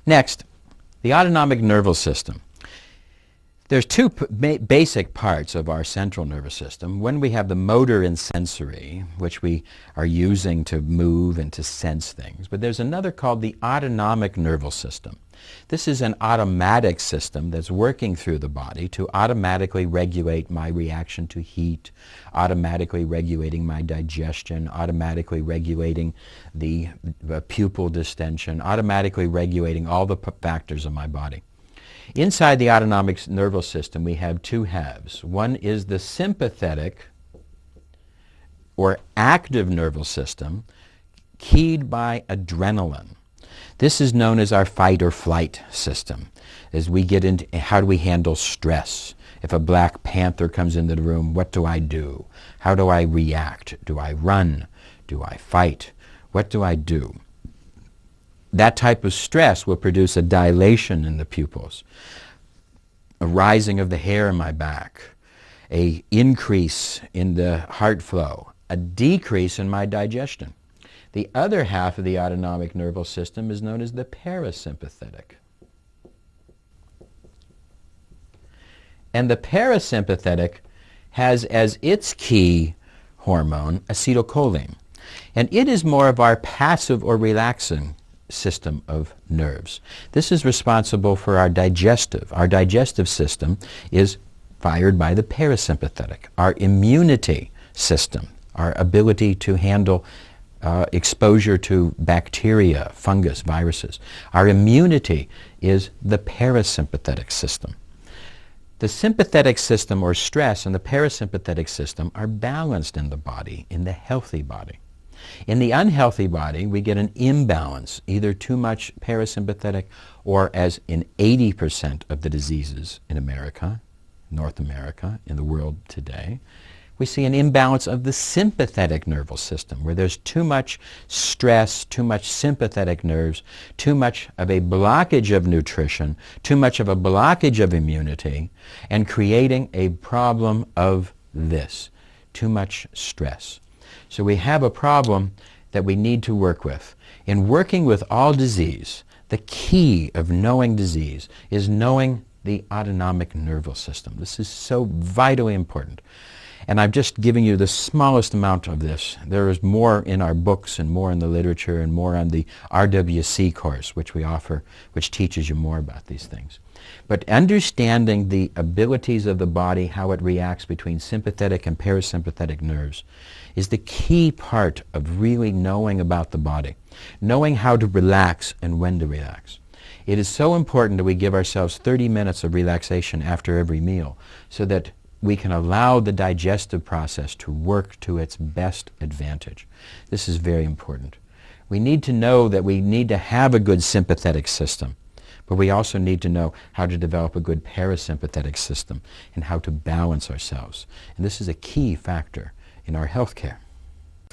Next, the autonomic nervous system. There's two basic parts of our central nervous system. One, we have the motor and sensory, which we are using to move and to sense things. But there's another called the autonomic nervous system. This is an automatic system that's working through the body to automatically regulate my reaction to heat, automatically regulating my digestion, automatically regulating the pupil distension, automatically regulating all the factors of my body. Inside the autonomic nervous system, we have two halves. One is the sympathetic or active nervous system keyed by adrenaline. This is known as our fight or flight system. As we get into how do we handle stress? If a black panther comes into the room, what do I do? How do I react? Do I run? Do I fight? What do I do? That type of stress will produce a dilation in the pupils, a rising of the hair in my back, an increase in the heart flow, a decrease in my digestion. The other half of the autonomic nervous system is known as the parasympathetic. And the parasympathetic has as its key hormone acetylcholine. And it is more of our passive or relaxing system of nerves. This is responsible for our digestive. Our digestive system is fired by the parasympathetic. Our immunity system, our ability to handle exposure to bacteria, fungus, viruses. Our immunity is the parasympathetic system. The sympathetic system or stress and the parasympathetic system are balanced in the body, in the healthy body. In the unhealthy body, we get an imbalance, either too much parasympathetic or, as in 80% of the diseases in America, North America, in the world today, we see an imbalance of the sympathetic nervous system, where there's too much stress, too much sympathetic nerves, too much of a blockage of nutrition, too much of a blockage of immunity, and creating a problem of this, too much stress. So we have a problem that we need to work with. In working with all disease, the key of knowing disease is knowing the autonomic nervous system. This is so vitally important. And I'm just giving you the smallest amount of this. There is more in our books and more in the literature and more on the RWC course, which we offer, which teaches you more about these things. But understanding the abilities of the body, how it reacts between sympathetic and parasympathetic nerves, is the key part of really knowing about the body, knowing how to relax and when to relax. It is so important that we give ourselves 30 minutes of relaxation after every meal so that we can allow the digestive process to work to its best advantage. This is very important. We need to know that we need to have a good sympathetic system, but we also need to know how to develop a good parasympathetic system and how to balance ourselves. And this is a key factor in our health care.